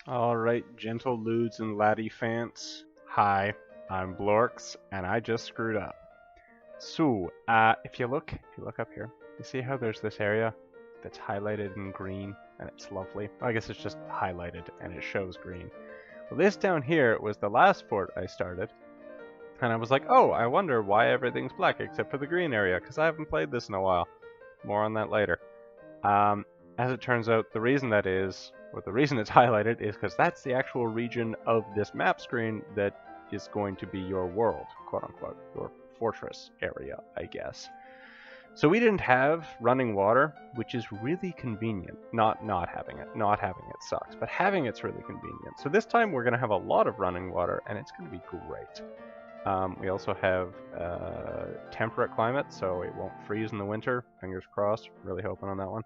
Alright, gentle ludes and laddie fans. Hi, I'm Blorx, and I just screwed up. So, if you look up here, you see how there's this area that's highlighted in green, and it's lovely. I guess it's just highlighted, and it shows green. Well, this down here was the last fort I started, and I was like, oh, I wonder why everything's black except for the green area, because I haven't played this in a while. More on that later. As it turns out, the reason that is, or the reason it's highlighted, is because that's the actual region of this map screen that is going to be your world, quote-unquote, your fortress area, I guess. So we didn't have running water, which is really convenient. Not having it. Not having it sucks, but having it's really convenient. So this time we're going to have a lot of running water, and it's going to be great. We also have temperate climate, so it won't freeze in the winter. Fingers crossed. Really hoping on that one.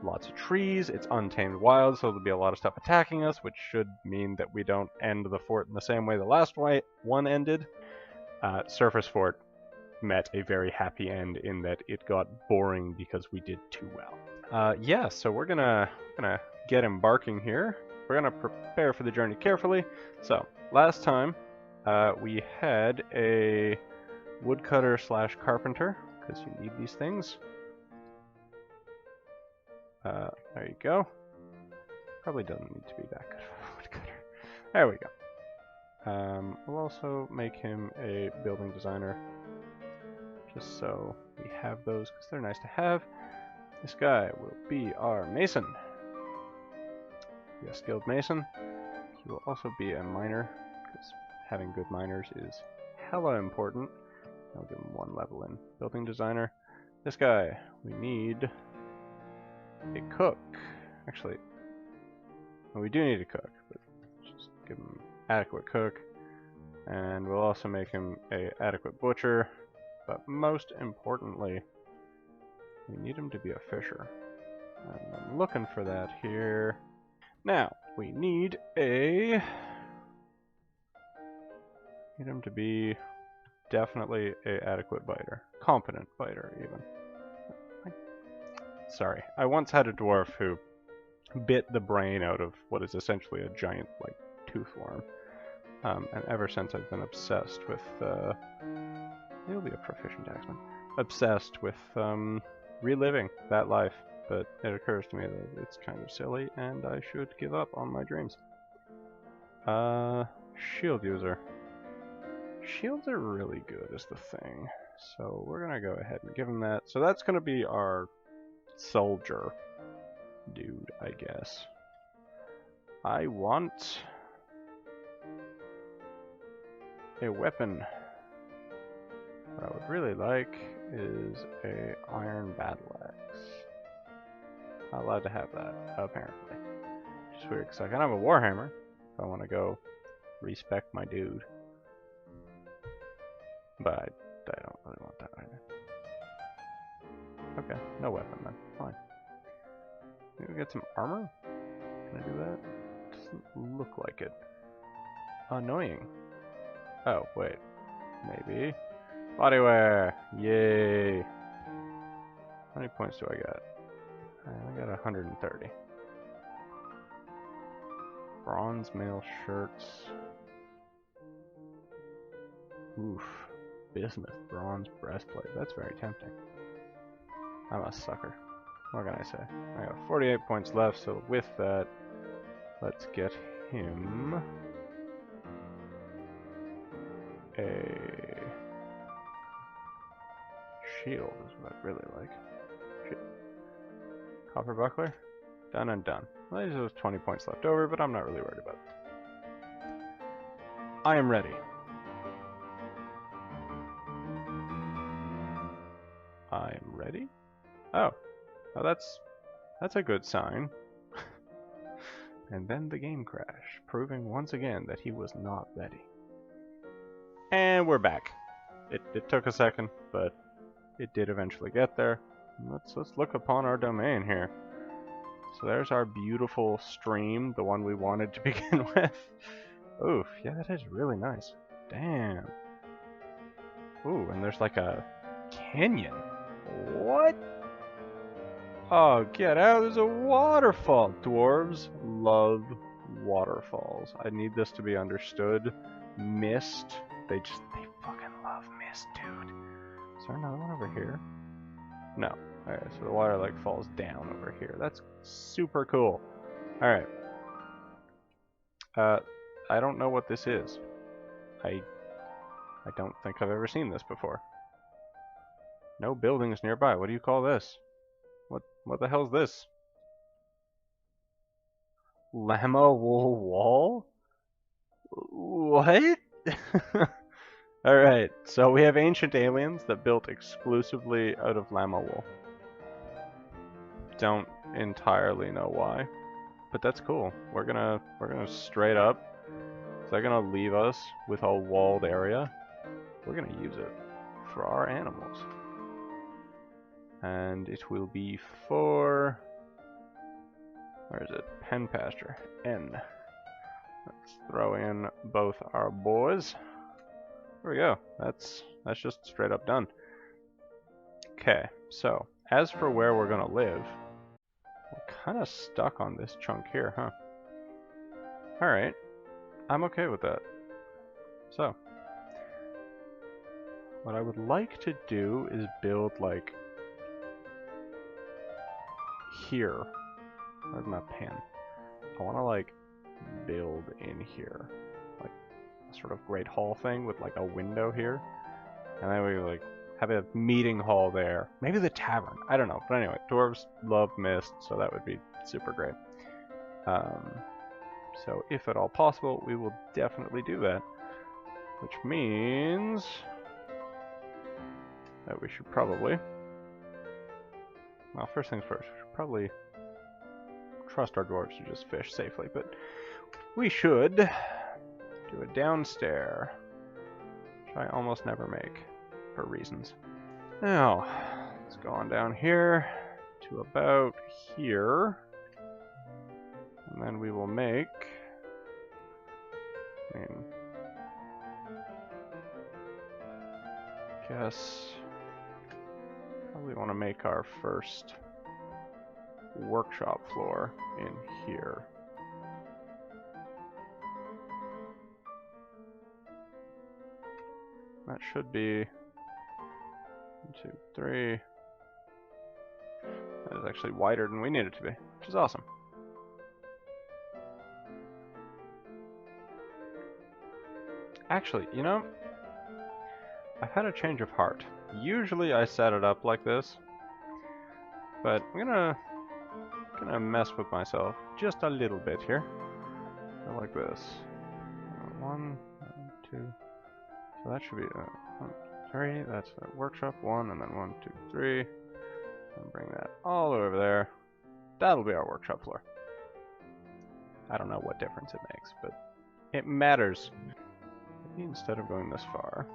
Lots of trees. It's untamed wild, so there'll be a lot of stuff attacking us, which should mean that we don't end the fort in the same way the last one ended. Surface fort met a very happy end in that it got boring because we did too well. Yeah, so we're gonna get embarking here. We're gonna prepare for the journey carefully. So last time we had a woodcutter / carpenter, because you need these things. There you go. Probably doesn't need to be that good of a woodcutter. There we go. We'll also make him a building designer, just so we have those, because they're nice to have. This guy will be our mason. Be a skilled mason. He will also be a miner, because having good miners is hella important. I'll give him one level in building designer. This guy, we need a cook. Actually, well, we do need a cook, but just give him adequate cook. And we'll also make him a adequate butcher. But most importantly, we need him to be a fisher. And I'm looking for that here. Now, we need him to be definitely a adequate biter. Competent biter, even. Sorry, I once had a dwarf who bit the brain out of what is essentially a giant, like, tooth worm. And ever since I've been obsessed with, he'll be a proficient axeman. Obsessed with, reliving that life. But it occurs to me that it's kind of silly, and I should give up on my dreams. Shield user. Shields are really good is the thing. So we're gonna go ahead and give him that. So that's gonna be our soldier dude, I guess. I want a weapon. What I would really like is a iron battle axe. Not allowed to have that, apparently. Which is weird, because I can have a warhammer if I want to go respec my dude. But I don't really want that either. Okay, no weapon then. Fine. Maybe we get some armor? Can I do that? Doesn't look like it. Annoying. Oh, wait. Maybe. Bodywear! Yay! How many points do I got? I got 130. Bronze mail shirts. Oof. Bismuth bronze breastplate. That's very tempting. I'm a sucker. What can I say? I got 48 points left, so with that, let's get him a shield is what I'd really like. Copper buckler. Done and done. Well, there's 20 points left over, but I'm not really worried about it. I am ready. I'm ready? Oh, well, that's a good sign. And then the game crashed, proving once again that he was not ready. And we're back. It took a second, but it did eventually get there. Let's look upon our domain here. So there's our beautiful stream, the one we wanted to begin with. Oof, yeah, that is really nice. Damn. Ooh, and there's like a canyon. What? Oh, get out, there's a waterfall. Dwarves love waterfalls. I need this to be understood. Mist. They fucking love mist, dude. Is there another one over here? No. Alright, so the water like falls down over here. That's super cool. Alright. I don't know what this is. I don't think I've ever seen this before. No buildings nearby. What do you call this? What the hell's this? Llama wool wall? What? Alright, so we have ancient aliens that built exclusively out of llama wool. Don't entirely know why, but that's cool. We're gonna straight up. Is that gonna leave us with a walled area? We're gonna use it for our animals. And it will be for... where is it? Pen pasture. N. Let's throw in both our boys. There we go. That's just straight up done. Okay, so as for where we're gonna live, we're kind of stuck on this chunk here, huh? Alright, I'm okay with that. So, what I would like to do is build like here. Where's my pen? I want to like build in here, like a sort of great hall thing with like a window here, and then we like have a meeting hall there. Maybe the tavern. I don't know. But anyway, dwarves love mist, so that would be super great. So if at all possible, we will definitely do that, which means that we should probably, well, first things first, we should probably trust our dwarves to just fish safely, but we should do a downstair, which I almost never make for reasons. Now, let's go on down here to about here, and then we will make, guess probably want to make our first workshop floor in here. That should be 1, 2, 3. That is actually wider than we need it to be, which is awesome. Actually, you know, I've had a change of heart. Usually I set it up like this, but I'm gonna mess with myself just a little bit here. Go like this. 1, 2. So that should be 1, 3. That's a workshop 1, and then 1, 2, 3. And bring that all over there. That'll be our workshop floor. I don't know what difference it makes, but it matters. Maybe instead of going this far,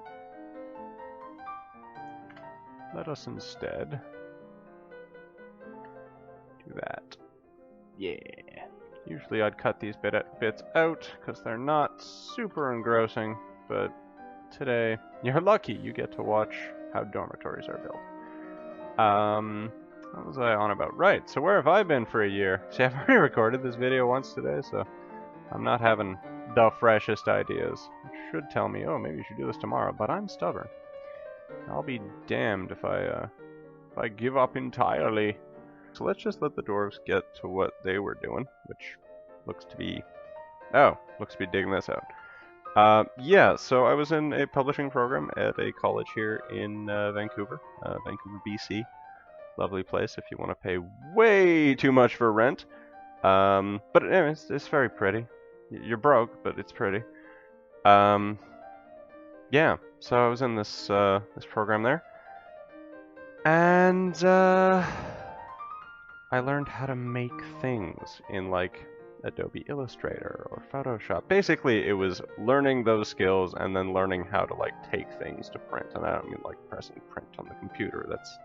let us instead do that. Yeah. Usually I'd cut these bits out because they're not super engrossing, but today you're lucky you get to watch how dormitories are built. What was I on about? Right, so where have I been for a year? See, I've already recorded this video once today, so I'm not having the freshest ideas. It should tell me, oh, maybe you should do this tomorrow, but I'm stubborn. I'll be damned if I give up entirely. So let's just let the dwarves get to what they were doing, which looks to be digging this out. Yeah, so I was in a publishing program at a college here in Vancouver, BC. Lovely place if you want to pay way too much for rent. But anyways, it's very pretty. You're broke, but it's pretty. Yeah, so I was in this this program there, and I learned how to make things in like Adobe Illustrator or Photoshop. Basically, it was learning those skills and then learning how to like take things to print. And I don't mean like pressing print on the computer. That's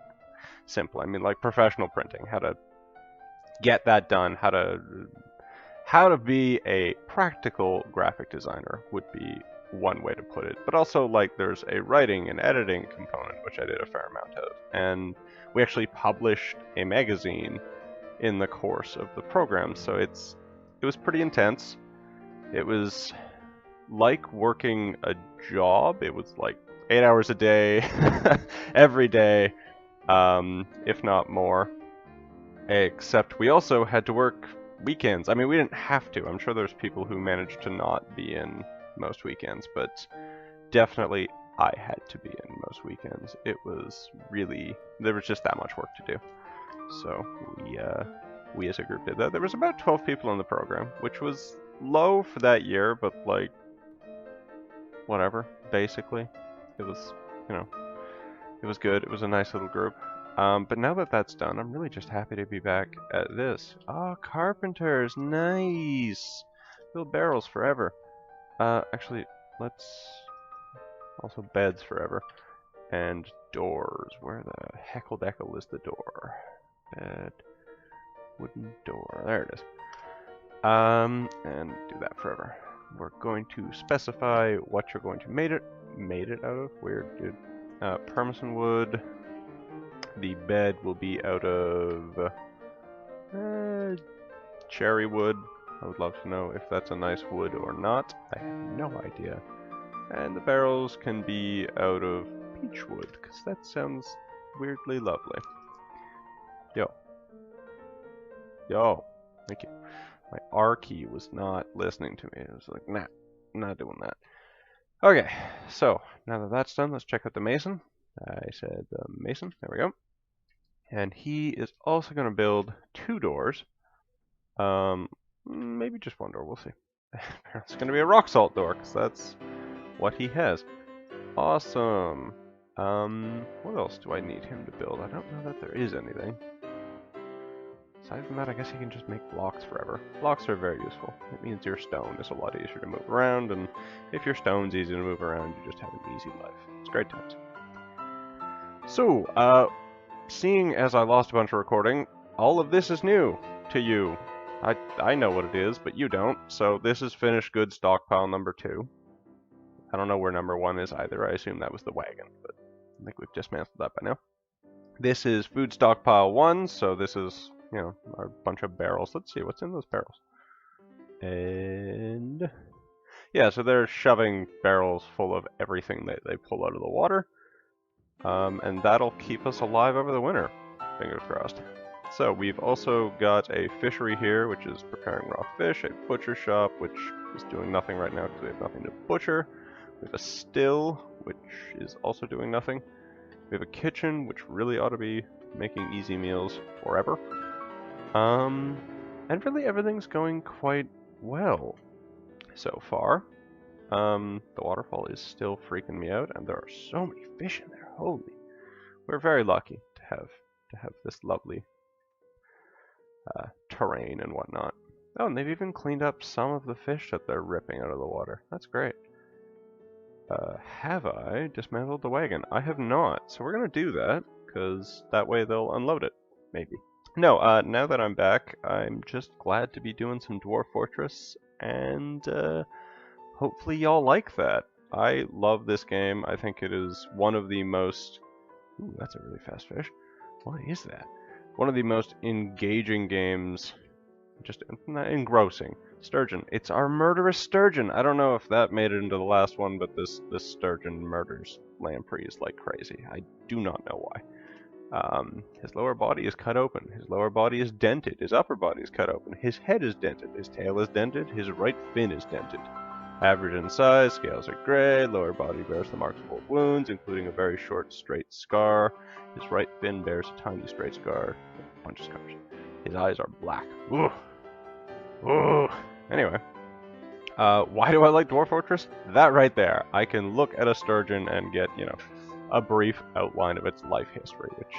simple. I mean like professional printing, how to get that done, how to be a practical graphic designer would be one way to put it. But also like there's a writing and editing component, which I did a fair amount of. And we actually published a magazine in the course of the program, so it was pretty intense. It was like working a job. It was like 8 hours a day, every day, if not more. Except we also had to work weekends. I mean, we didn't have to. I'm sure there's people who managed to not be in most weekends, but definitely I had to be in most weekends. It was really, there was just that much work to do. So we as a group did that. There was about 12 people in the program, which was low for that year, but like, whatever, basically. It was, you know, it was good. It was a nice little group. But now that that's done, I'm really just happy to be back at this. Oh, carpenters, nice! Build barrels forever. Actually, let's... Also beds forever. And doors. Where the heckle-deckle is the door? Bed. Wooden door. There it is. And do that forever. We're going to specify what you're going to made it out of. Weird, dude. Permison wood. The bed will be out of cherry wood. I would love to know if that's a nice wood or not. I have no idea. And the barrels can be out of peach wood, because that sounds weirdly lovely. Yo. Thank you. My R key was not listening to me. It was like, nah, I'm not doing that. Okay, so now that that's done, let's check out the mason. I said mason, there we go. And he is also going to build 2 doors. Maybe just 1 door, we'll see. It's going to be a rock salt door, because that's what he has. Awesome. What else do I need him to build? I don't know that there is anything. Aside from that, I guess he can just make blocks forever. Blocks are very useful. It means your stone is a lot easier to move around, and if your stone's easy to move around, you just have an easy life. It's great times. So, seeing as I lost a bunch of recording, all of this is new to you. I know what it is, but you don't. So this is finished goods stockpile number 2. I don't know where number 1 is either. I assume that was the wagon, but I think we've dismantled that by now. This is food stockpile 1, so this is, you know, a bunch of barrels. Let's see what's in those barrels. And yeah, so they're shoving barrels full of everything that they pull out of the water. And that'll keep us alive over the winter. Fingers crossed. So we've also got a fishery here, which is preparing raw fish, a butcher shop, which is doing nothing right now because we have nothing to butcher. We have a still, which is also doing nothing. We have a kitchen, which really ought to be making easy meals forever. And really everything's going quite well so far. The waterfall is still freaking me out, and there are so many fish in there. Holy, we're very lucky to have this lovely terrain and whatnot. Oh, and they've even cleaned up some of the fish that they're ripping out of the water. That's great. Have I dismantled the wagon? I have not, so we're gonna do that, because that way they'll unload it, maybe. No, now that I'm back, I'm just glad to be doing some Dwarf Fortress, and hopefully y'all like that. I love this game. I think it is one of the most... Ooh, that's a really fast fish. What is that? One of the most engaging games, just not engrossing. Sturgeon. It's our murderous sturgeon. I don't know if that made it into the last one, but this sturgeon murders lampreys like crazy. I do not know why. His lower body is cut open. His lower body is dented. His upper body is cut open. His head is dented. His tail is dented. His right fin is dented. Average in size, scales are gray, lower body bears the marks of old wounds, including a very short, straight scar. His right fin bears a tiny, straight scar, a bunch of scars. His eyes are black. Ooh. Ooh. Anyway, why do I like Dwarf Fortress? That right there. I can look at a sturgeon and get, you know, a brief outline of its life history, which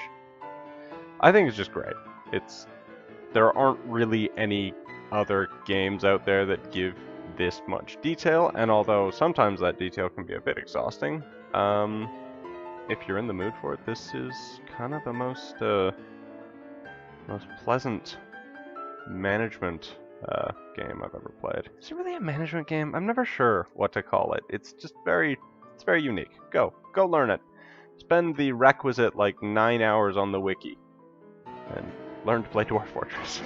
I think is just great. There aren't really any other games out there that give this much detail, and although sometimes that detail can be a bit exhausting, if you're in the mood for it, this is kind of the most pleasant management game I've ever played. Is it really a management game? I'm never sure what to call it. It's just very unique. Go learn it. Spend the requisite like 9 hours on the wiki and learn to play Dwarf Fortress.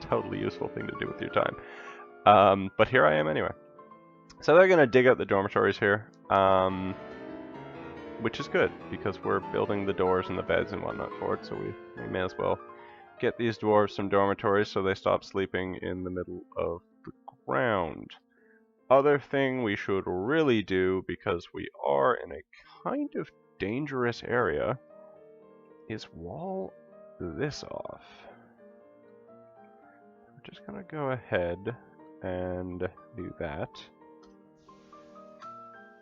Totally useful thing to do with your time. But here I am anyway. So they're gonna dig out the dormitories here, which is good because we're building the doors and the beds and whatnot for it. So we may as well get these dwarves some dormitories so they stop sleeping in the middle of the ground. Other thing we should really do, because we are in a kind of dangerous area, is wall this off. We're just gonna go ahead and do that.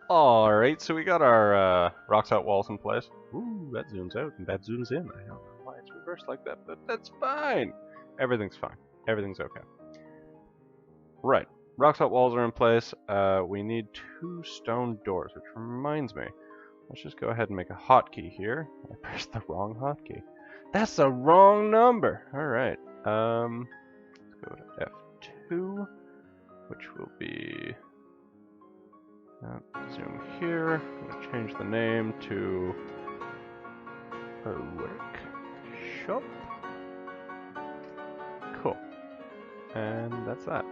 Alright, so we got our rock salt walls in place. Ooh, that zooms out and that zooms in. I don't know why it's reversed like that, but that's fine. Everything's fine. Everything's okay. Right, rock salt walls are in place. We need 2 stone doors, which reminds me. Let's just go ahead and make a hotkey here. I pressed the wrong hotkey. That's the wrong number! Alright, let's go to F2, which will be... zoom here. I'm going to change the name to a workshop. Cool. And that's that.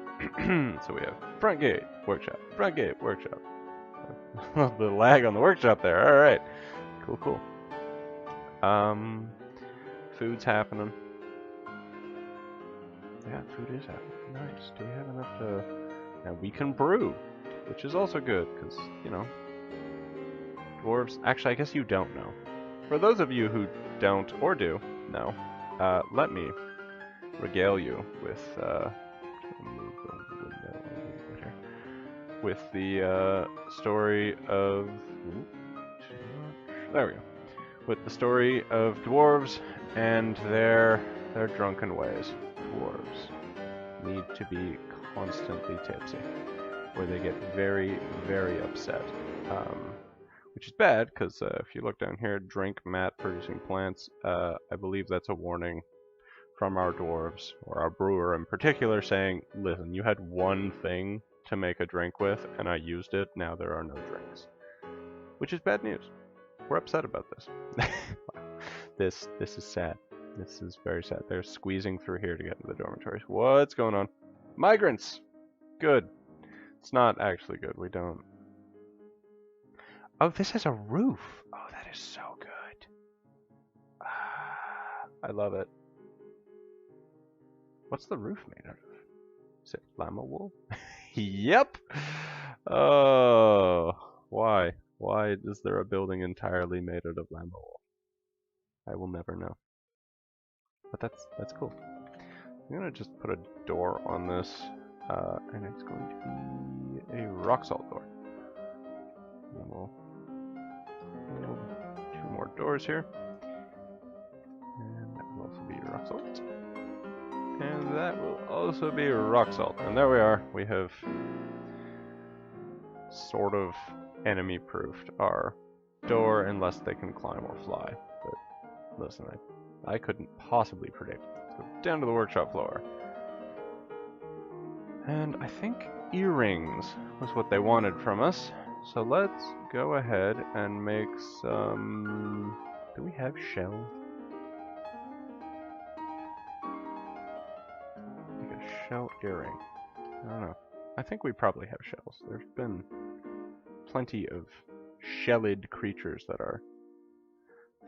So we have front gate, workshop, front gate, workshop. A little bit of lag on the workshop there. Alright. Cool, cool. Food's happening. Yeah, food is happening. Nice. Do we have enough to... Now we can brew, which is also good, because, you know, dwarves... Actually, I guess you don't know. For those of you who don't, or do, know, let me regale you with, move the window a bit here, with the, story of... There we go. With the story of dwarves and their drunken ways. Dwarves need to be constantly tipsy, where they get very, very upset. Which is bad, because if you look down here, drink mat producing plants, I believe that's a warning from our dwarves, or our brewer in particular, saying, listen, you had one thing to make a drink with, and I used it, now there are no drinks. Which is bad news. We're upset about this. Wow. This is sad. This is very sad. They're squeezing through here to get into the dormitories. What's going on? Migrants! Good. It's not actually good. We don't... Oh, this has a roof! Oh, that is so good. I love it. What's the roof made out of? Is it llama wool? Yep! Oh, why? Why is there a building entirely made out of llama wool? I will never know. But that's cool. I'm gonna just put a door on this, and it's going to be a rock salt door. And we'll build 2 more doors here. And that will also be rock salt. And that will also be rock salt. And there we are. We have sort of enemy-proofed our door, unless they can climb or fly. But listen, I couldn't possibly predict. Let's go down to the workshop floor. And I think earrings was what they wanted from us. So let's go ahead and make some... Do we have shells? Like a shell earring. I don't know. I think we probably have shells. There's been plenty of shelled creatures that our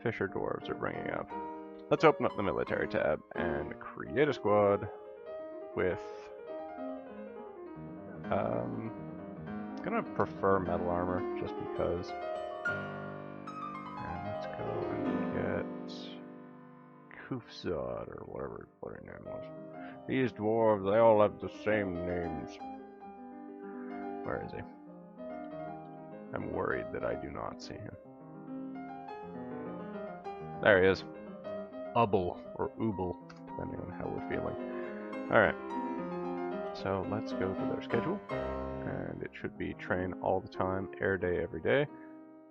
fisher dwarves are bringing up. Let's open up the military tab and create a squad with... I'm gonna prefer metal armor just because. And let's go and get Kufzad or whatever his bloody name was. These dwarves, they all have the same names. Where is he? I'm worried that I do not see him. There he is. Ubble, or Ooble, depending on how we're feeling. Alright. So let's go to their schedule. And it should be train all the time, air day every day.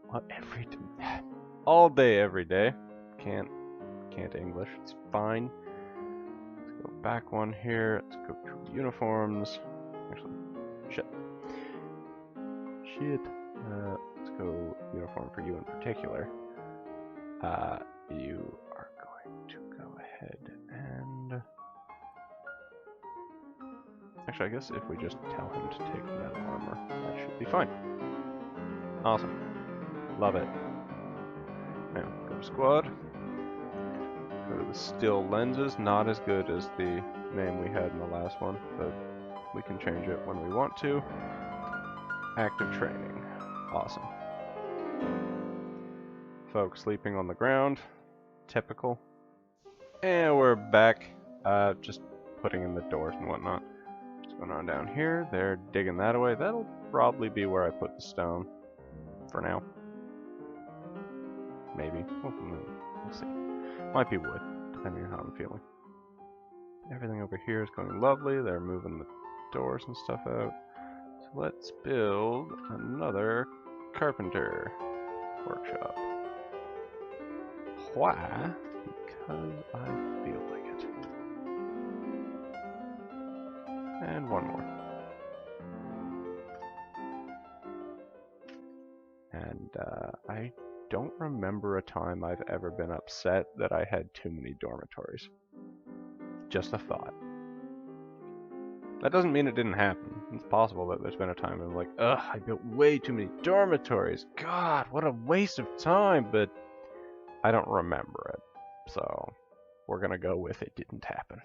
What, every day? All day every day. Can't English, it's fine. Let's go back one here. Let's go to uniforms. Actually, shit. Let's go uniform for you in particular. You are going to go ahead and... Actually, I guess if we just tell him to take that armor, that should be fine. Awesome. Love it. Now, go to squad. Go to the still lenses. Not as good as the name we had in the last one, but we can change it when we want to. Active training. Awesome. Folks sleeping on the ground. Typical. And we're back. Just putting in the doors and whatnot. What's going on down here? They're digging that away. That'll probably be where I put the stone. For now. Maybe. We'll see. Might be wood, depending on how I'm feeling. Everything over here is going lovely. They're moving the doors and stuff out. So let's build another carpenter workshop. Why? Because I feel like it. And one more. And I don't remember a time I've ever been upset that I had too many dormitories. Just a thought. That doesn't mean it didn't happen. It's possible that there's been a time I'm like, ugh, I built way too many dormitories. God, what a waste of time, but I don't remember it. So, we're gonna go with it didn't happen.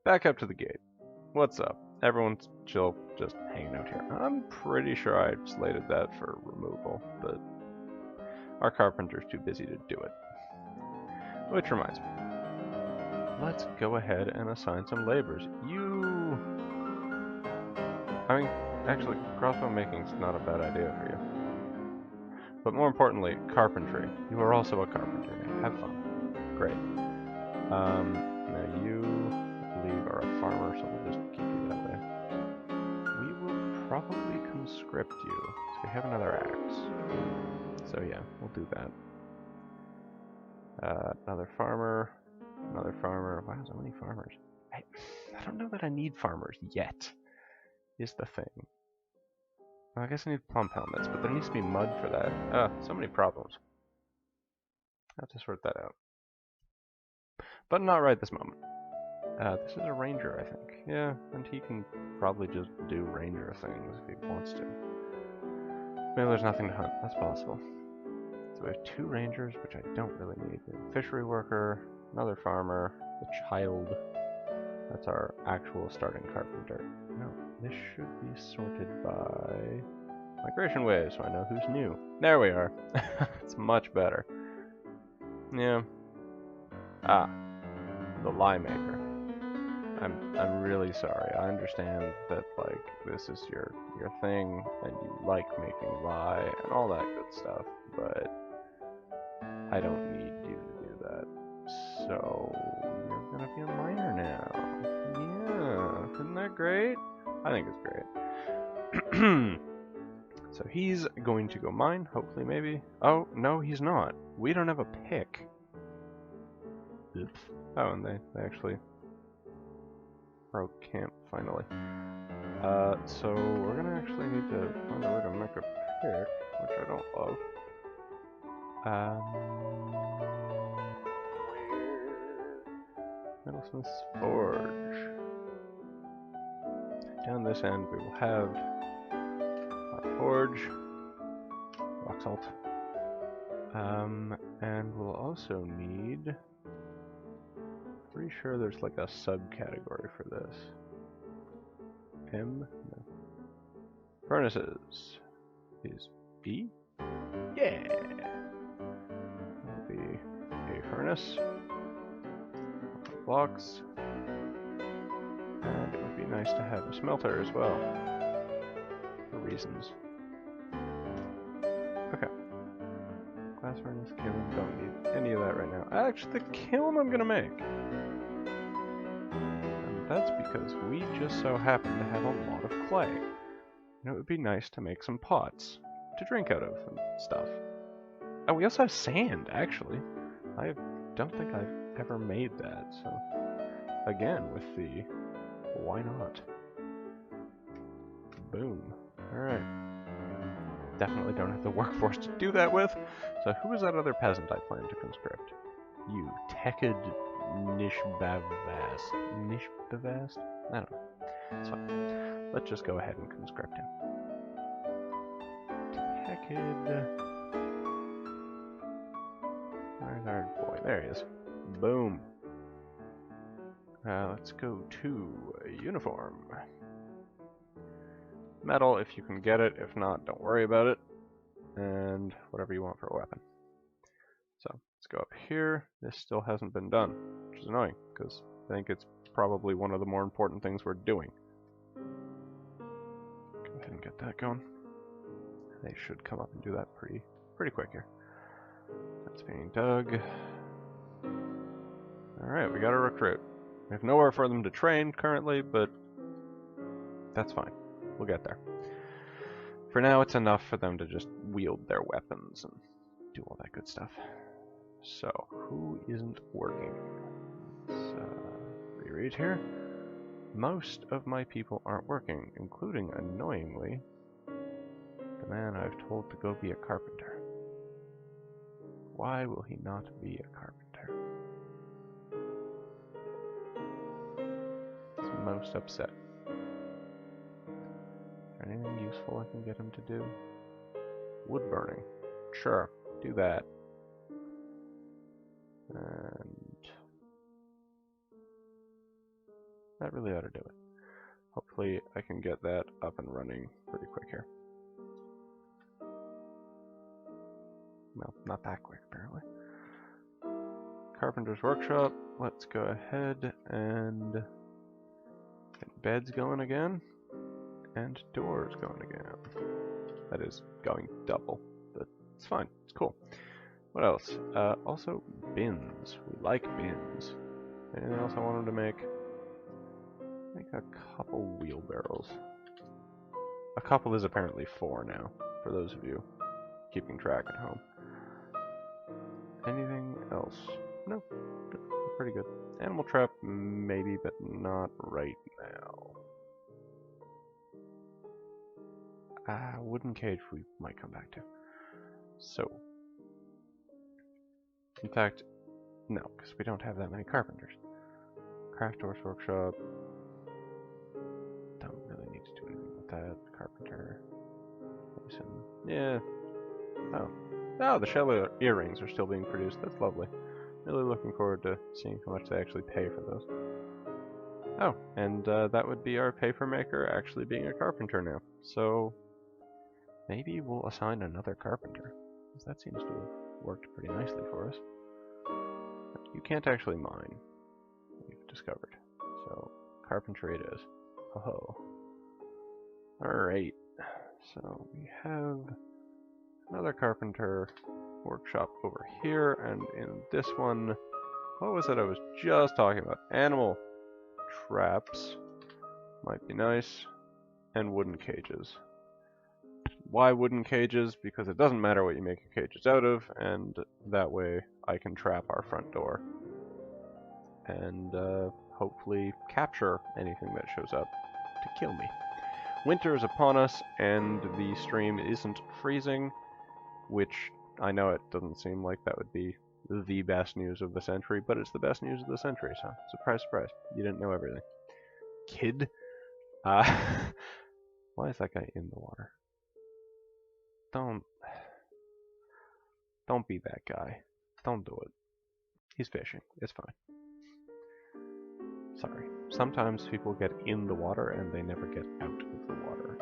Back up to the gate. What's up? Everyone's chill, just hanging out here. I'm pretty sure I slated that for removal, but our carpenter's too busy to do it. Which reminds me. Let's go ahead and assign some laborers. I mean, actually, crossbow making's not a bad idea for you. But more importantly, carpentry. You are also a carpenter. Have fun. Great. Now you leave are a farmer, so we'll just keep you that way. We will probably conscript you. So we have another axe. So yeah, we'll do that. Another farmer. Another farmer. Wow, so many farmers. I don't know that I need farmers yet, is the thing. Well, I guess I need plump helmets, but there needs to be mud for that. So many problems. I have to sort that out. But not right this moment. This is a ranger, I think. Yeah, and he can probably just do ranger things if he wants to. Maybe there's nothing to hunt. That's possible. So we have 2 rangers, which I don't really need. A fishery worker, another farmer, the child. That's our actual starting carpenter. No, this should be sorted by migration wave, so I know who's new. There we are. It's much better. Yeah. The lie maker. I'm really sorry. I understand that like this is your thing and you like making lye and all that good stuff, but I don't need you to do that. So you're gonna be a miner now. Yeah, isn't that great? I think it's great. So he's going to go mine, hopefully, maybe. Oh, no, he's not. We don't have a pick. Oops. Oh, and they actually broke camp, finally. So we're gonna actually need to find a way to make a pick, which I don't love. Middlesmith's Forge. Down this end we will have our forge, rock salt, and we'll also need, pretty sure there's like a subcategory for this. No. Furnaces is B? Yeah! That'll be a furnace, blocks, and it would be nice to have a smelter as well, for reasons. Okay. Glass furnace, kiln, don't need any of that right now. Actually, the kiln I'm gonna make! That's because we just so happen to have a lot of clay. And it would be nice to make some pots to drink out of and stuff. Oh, we also have sand, actually. I don't think I've ever made that, so... Again, with the... why not? Boom. Alright. Definitely don't have the workforce to do that with. So who is that other peasant I plan to conscript? You, Tekid Nishbavast. Nishbavast? I don't know. So, let's just go ahead and conscript him. Tekid. Where's our boy? There he is. Boom. Let's go to uniform. Metal, if you can get it. If not, don't worry about it. And whatever you want for a weapon. So, let's go up here. This still hasn't been done, which is annoying, because I think it's probably one of the more important things we're doing. Go ahead and get that going. They should come up and do that pretty quick here. That's being dug. Alright, we got a recruit. We have nowhere for them to train currently, but that's fine. We'll get there. For now, it's enough for them to just wield their weapons and do all that good stuff. So, who isn't working? Let's reread here. Most of my people aren't working, including, annoyingly, the man I've told to go be a carpenter. Why will he not be a carpenter? He's most upset. Is there anything useful I can get him to do? Wood burning. Sure, do that. And that really ought to do it. Hopefully I can get that up and running pretty quick here. Well, not that quick, apparently. Carpenter's workshop. Let's go ahead and get beds going again. And doors going again. That is going double, but it's fine. It's cool. What else? Also, bins. We like bins. Anything else I wanted to make? Make a couple wheelbarrows. A couple is apparently 4 now, for those of you keeping track at home. Anything else? No. Good. Pretty good. Animal trap, maybe, but not right now. Wooden cage we might come back to. So, in fact, no, because we don't have that many carpenters. Craft Dwarf's workshop. Don't really need to do anything with that. Carpenter. Mason. Yeah. Oh, the shell earrings are still being produced. That's lovely. Really looking forward to seeing how much they actually pay for those. Oh, and that would be our paper maker actually being a carpenter now. So maybe we'll assign another carpenter, because that seems to have worked pretty nicely for us. You can't actually mine, we've discovered. So carpentry it is. Oh. Alright, so we have another carpenter workshop over here, and in this one, what was it I was just talking about? Animal traps might be nice, and wooden cages. Why wooden cages? Because it doesn't matter what you make your cages out of, and that way I can trap our front door and hopefully capture anything that shows up to kill me. Winter is upon us, and the stream isn't freezing, which I know it doesn't seem like that would be the best news of the century, but it's the best news of the century, so surprise, surprise. You didn't know everything. Kid? Why is that guy in the water? Don't be that guy. Don't do it. He's fishing. It's fine. Sorry. Sometimes people get in the water and they never get out of the water.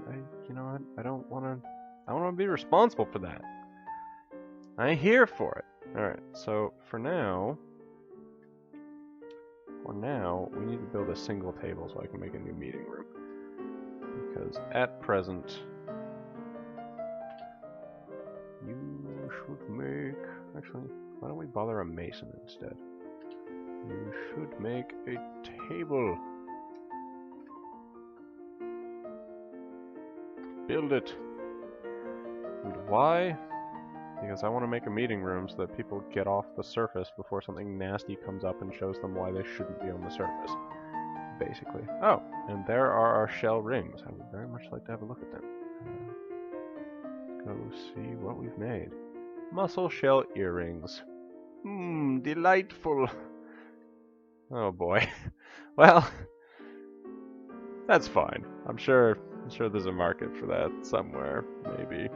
And you know what? I don't want to be responsible for that. I'm here for it. Alright, so for now, we need to build a single table so I can make a new meeting room. Because at present, you should make... Actually, why don't we bother a mason instead? You should make a table. Build it. And why? Because I want to make a meeting room so that people get off the surface before something nasty comes up and shows them why they shouldn't be on the surface. Basically. Oh, and there are our shell rings. I would very much like to have a look at them. Let's go see what we've made. Mussel shell earrings. Delightful. Oh boy. Well, That's fine. I'm sure there's a market for that somewhere. Maybe.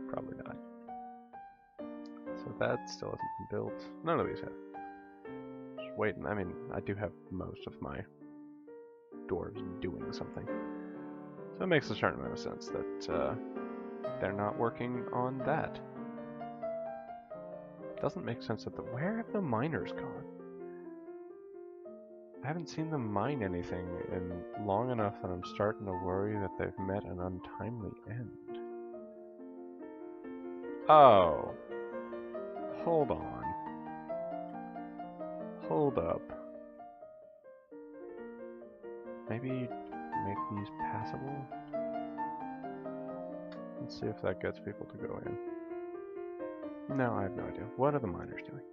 Probably not. So that still hasn't been built. None of these have. Just waiting. I mean, I do have most of my dwarves doing something. So it makes a certain amount of sense that they're not working on that. Doesn't make sense that where have the miners gone? I haven't seen them mine anything in long enough that I'm starting to worry that they've met an untimely end. Oh. Hold on. Hold up. Maybe make these passable? Let's see if that gets people to go in. No, I have no idea. What are the miners doing?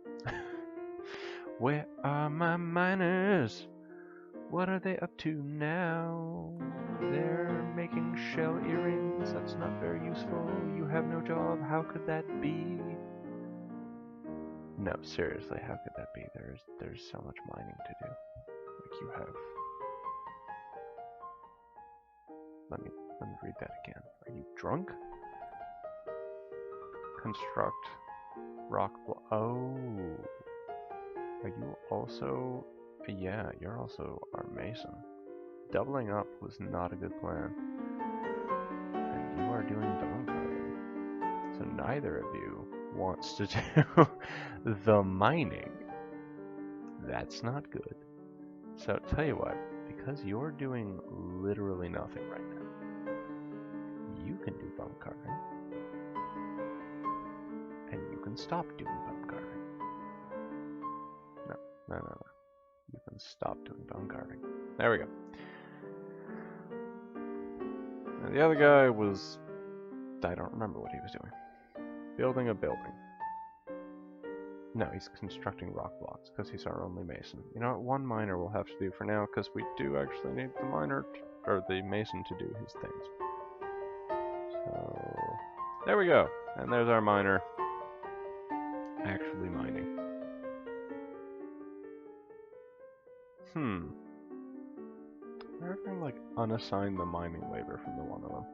Where are my miners? What are they up to now? They're making shell earrings. That's not very useful. You have no job. How could that be? No, seriously, how could that be? There's so much mining to do. Like you have. Let me read that again. Are you drunk? Construct rock block. Oh. Are you also? Yeah, you're also our mason. Doubling up was not a good plan. And you are doing bone carving. So neither of you wants to do the mining. That's not good. So tell you what, because you're doing literally nothing right now, you can do bone carving. And you can stop doing bone carving. No. You can stop doing bone carving. There we go. Now the other guy was... I don't remember what he was doing. Building a building. No, he's constructing rock blocks, because he's our only mason. You know what, one miner we'll have to do for now, because we do actually need the miner, or the mason to do his things. So... there we go. And there's our miner. Actually mining. I reckon, like, unassign the mining labor from the one of them.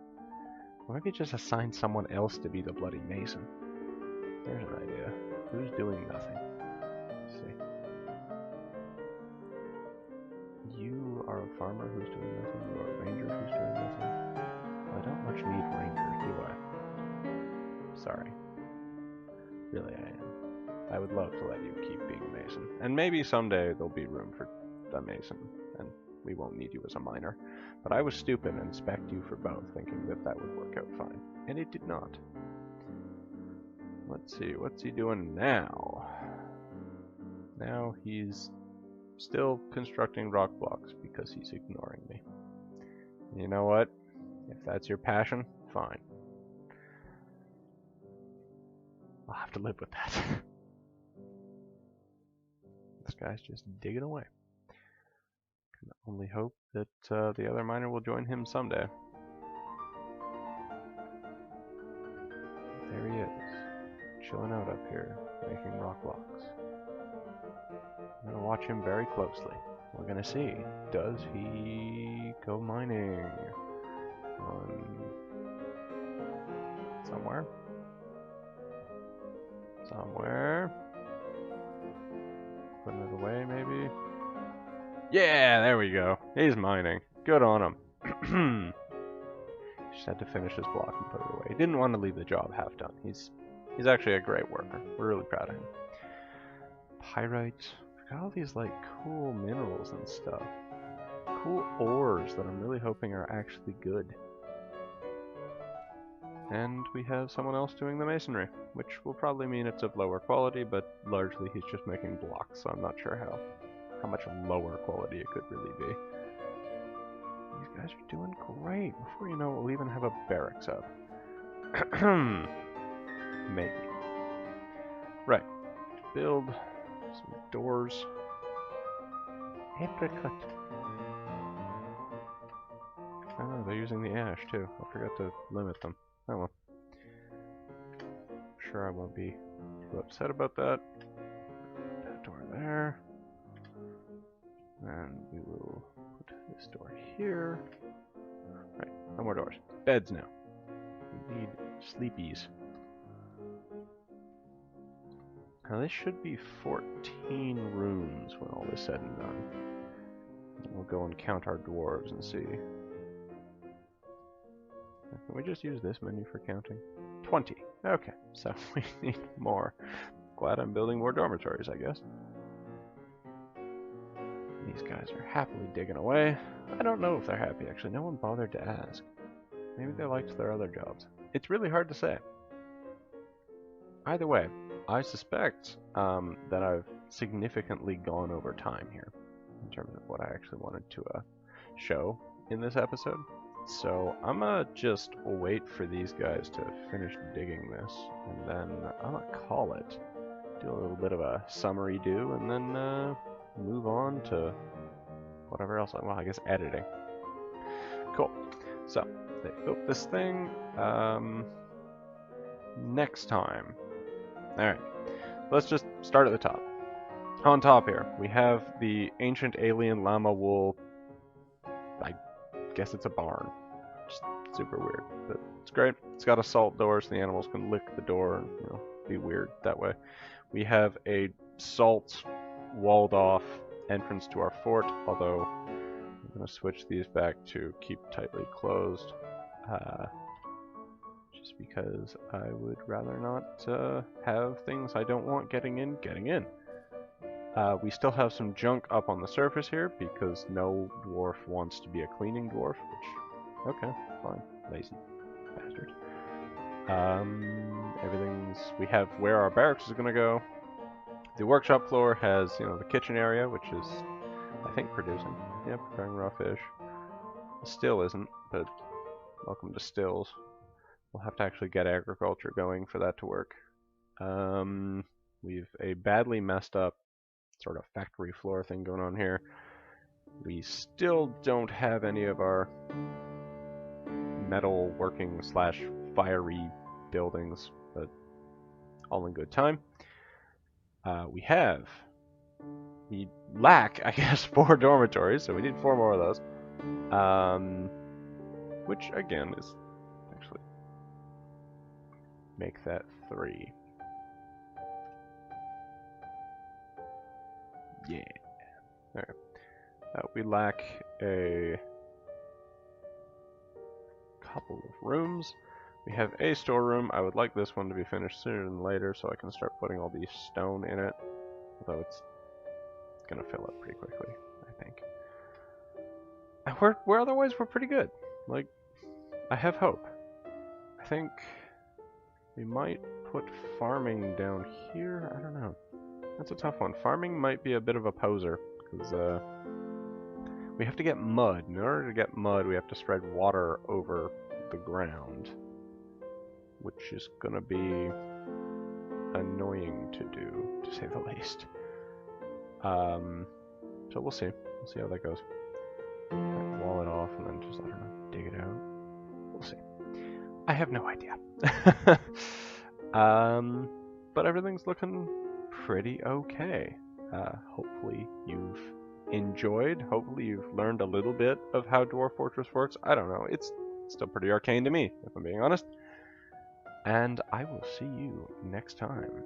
Or maybe just assign someone else to be the bloody mason. There's an idea. Who's doing nothing? Let's see. You are a farmer who's doing nothing. You are a ranger who's doing nothing. Well, I don't much need rangers, do I? Sorry. Really, I am. I would love to let you keep being a mason. And maybe someday there'll be room for a mason, and we won't need you as a miner. But I was stupid and spec'd you for both, thinking that that would work out fine. And it did not. Let's see, what's he doing now? Now he's still constructing rock blocks because he's ignoring me. You know what? If that's your passion, fine. I'll have to live with that. This guy's just digging away. Can only hope that the other miner will join him someday. There he is, chilling out up here, making rock blocks. I'm gonna watch him very closely. We're gonna see, does he go mining somewhere? Somewhere. Putting it away, maybe? Yeah, there we go. He's mining. Good on him. Just had to finish his block and put it away. He didn't want to leave the job half done. He's actually a great worker. We're really proud of him. Pyrite. Got all these like cool minerals and stuff. Cool ores that I'm really hoping are actually good. And we have someone else doing the masonry, which will probably mean it's of lower quality, but largely he's just making blocks, so I'm not sure how much lower quality it could really be. These guys are doing great. Before you know it, we'll even have a barracks up. Maybe. Right. Build some doors. Apricot. Oh, they're using the ash too. I forgot to limit them. Oh well. I'm sure I won't be too upset about that. That door there. And we will put this door here. Right, no more doors. Beds now. We need sleepies. Now this should be 14 rooms when all is said and done. We'll go and count our dwarves and see. Can we just use this menu for counting? 20. Okay, so we need more. Glad I'm building more dormitories, I guess. These guys are happily digging away. I don't know if they're happy, actually. No one bothered to ask. Maybe they liked their other jobs. It's really hard to say. Either way, I suspect that I've significantly gone over time here in terms of what I actually wanted to show in this episode. So I'm gonna just wait for these guys to finish digging this, and then I'm gonna call it. Do a little bit of a summary do, and then move on to whatever else. Well, I guess editing. Cool. So they built this thing. Next time. Alright, let's just start at the top. On top here, we have the ancient alien llama wool. I guess it's a barn. Just super weird, but it's great. It's got a salt door so the animals can lick the door and, you know, be weird that way. We have a salt walled off entrance to our fort, although I'm going to switch these back to keep tightly closed. Just because I would rather not have things I don't want getting in. We still have some junk up on the surface here because no dwarf wants to be a cleaning dwarf, which, okay, fine, lazy bastards. We have where our barracks is going to go. The workshop floor has, you know, the kitchen area, which is, I think, producing. Yeah, preparing raw fish. Still isn't, but welcome to stills. We'll have to actually get agriculture going for that to work. We've a badly messed up sort of factory floor thing going on here. We still don't have any of our metal working / fiery buildings, but all in good time. We lack, I guess, 4 dormitories, so we need 4 more of those. Which again is actually make that 3. Yeah. Alright. We lack a couple of rooms. We have a storeroom. I would like this one to be finished sooner than later so I can start putting all these stone in it. Although it's gonna fill up pretty quickly, I think. And we're otherwise we're pretty good. Like, I have hope. I think we might put farming down here. I don't know. That's a tough one. Farming might be a bit of a poser, because we have to get mud. In order to get mud, we have to spread water over the ground, which is going to be annoying to do, to say the least. So we'll see. We'll see how that goes. Wall it off and then just, I don't know, dig it out. We'll see. I have no idea. But everything's looking pretty okay. Hopefully you've enjoyed. Hopefully you've learned a little bit of how Dwarf Fortress works. I don't know. It's still pretty arcane to me, if I'm being honest. And I will see you next time.